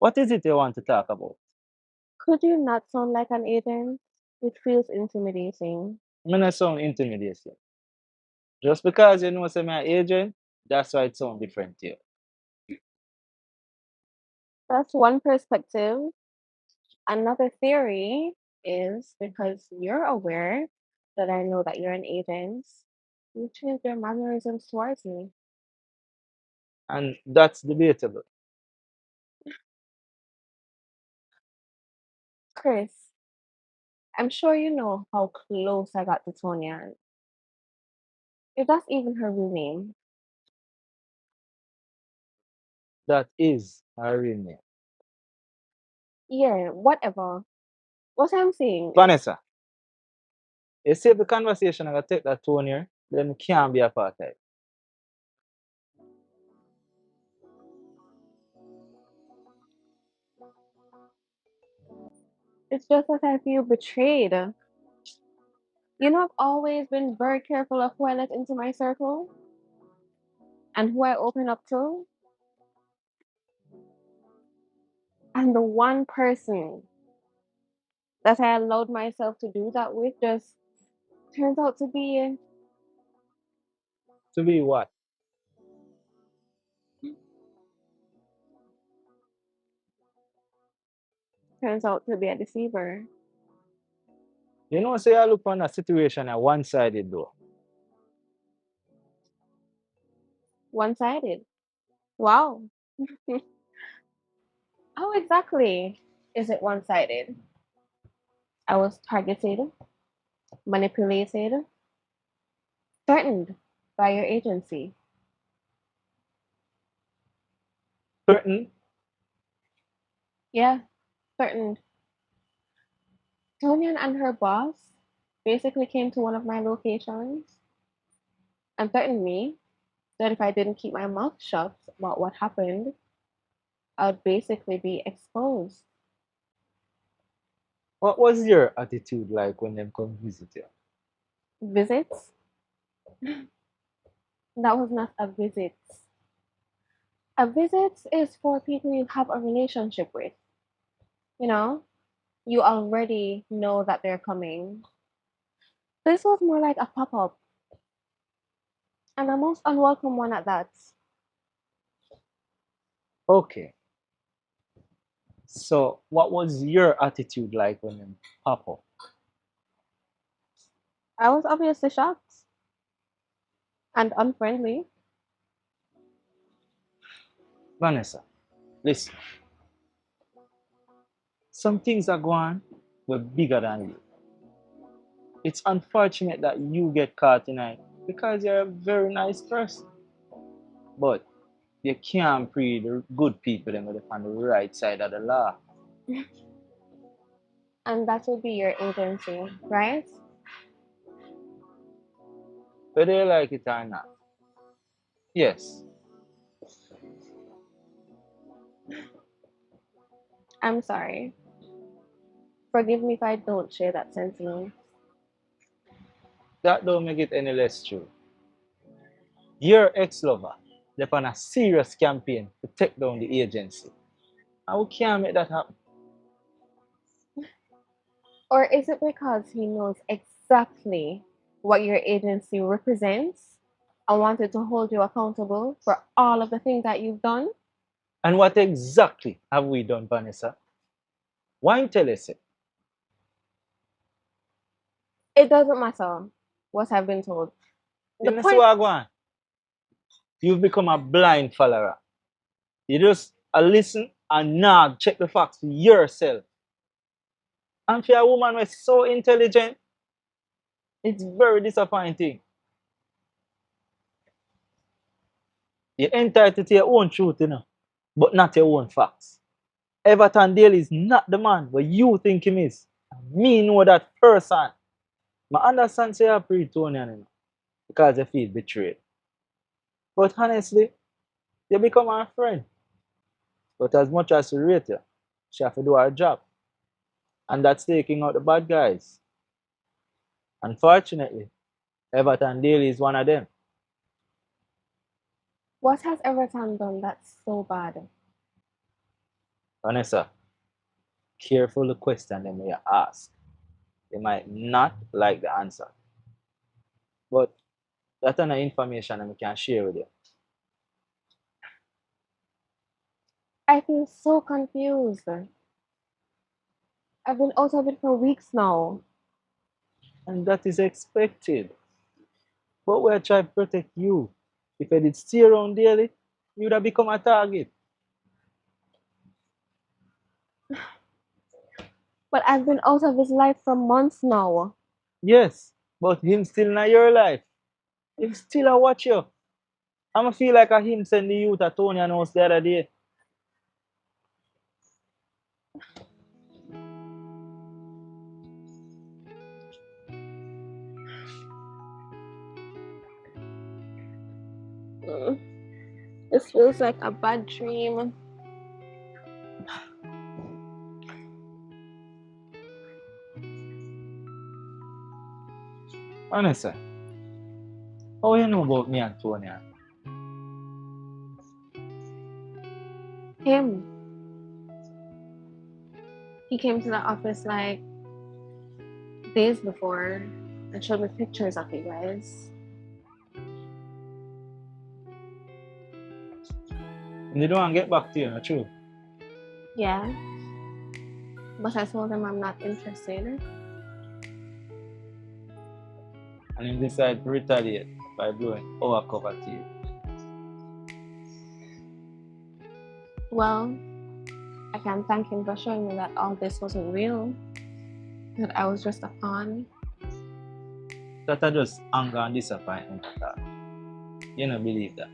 What is it you want to talk about? Could you not sound like an agent? It feels intimidating. I'm not sound intimidation. Just because you know say my agent, that's why it sound different to you. That's one perspective. Another theory is because you're aware that I know that you're an agent, you change your mannerisms towards me. And that's debatable. Chris, I'm sure you know how close I got to Tonya. If that's even her real name. That is a real name. Yeah, whatever. What I'm saying is, Vanessa, you see if the conversation I take that tone here, then it can't be a part of it. it's just that I feel betrayed. You know, I've always been very careful of who I let into my circle and who I open up to. And the one person that I allowed myself to do that with just turns out to be To be what? a deceiver. You know, say I look on a situation at one sided though. One sided. Wow. How exactly is it one sided? I was targeted, manipulated, threatened by your agency. Certain, Yeah, threatened. Tonian and her boss basically came to one of my locations and threatened me that if I didn't keep my mouth shut about what happened, I would basically be exposed. what was your attitude like when them come visit you? Visits? That was not a visit. A visit is for people you have a relationship with. You know, you already know that they're coming. This was more like a pop up, and a most unwelcome one at that. Okay. So what was your attitude like when them pop up? I was obviously shocked and unfriendly. Vanessa, listen. Some things are going were bigger than you. It's unfortunate that you get caught in it because you're a very nice person. But you can't pre the good people them with on the right side of the law. And that would be your agency, right? Whether you like it or not. Yes. I'm sorry. Forgive me if I don't share that sentiment. That don't make it any less true. Your ex-lover, they're on a serious campaign to take down the agency. And we can't make that happen. Or is it because he knows exactly what your agency represents and wanted to hold you accountable for all of the things that you've done? And what exactly have we done, Vanessa? Why tell us it? It doesn't matter what I've been told. The You see point, what I go on? You've become a blind follower. You just listen and nod, check the facts for yourself. And for a woman who is so intelligent, it's very disappointing. You're entitled to your own truth, but not your own facts. Everton Dale is not the man where you think him is. Me know that person. I understand say you're pre-Tonian, because you feel betrayed. But honestly, you become our friend. But as much as you rate her, she have to do her job. And that's taking out the bad guys. Unfortunately, Everton Daly is one of them. what has Everton done that's so bad? Vanessa, careful the question them you ask. They might not like the answer. But that's an information I can share with you. I feel so confused. I've been out of it for weeks now. And that is expected. But we're trying to protect you. If I did stay around daily, you would have become a target. But I've been out of his life for months now. Yes, but him still in your life. Him still a watch you. I'ma feel like a him send the youth at Tony and us the other day. Mm, This feels like a bad dream. Honestly, how you know about me and Tony? Him. He came to the office like days before and showed me pictures of you guys. And they don't want to get back to you, not true? Yeah. But I told him I'm not interested. And he decide to retaliate by blowing our cover to you. Well, I can thank him for showing me that all this wasn't real, that I was just a pawn. That are just anger and disappointment at all. You don't believe that.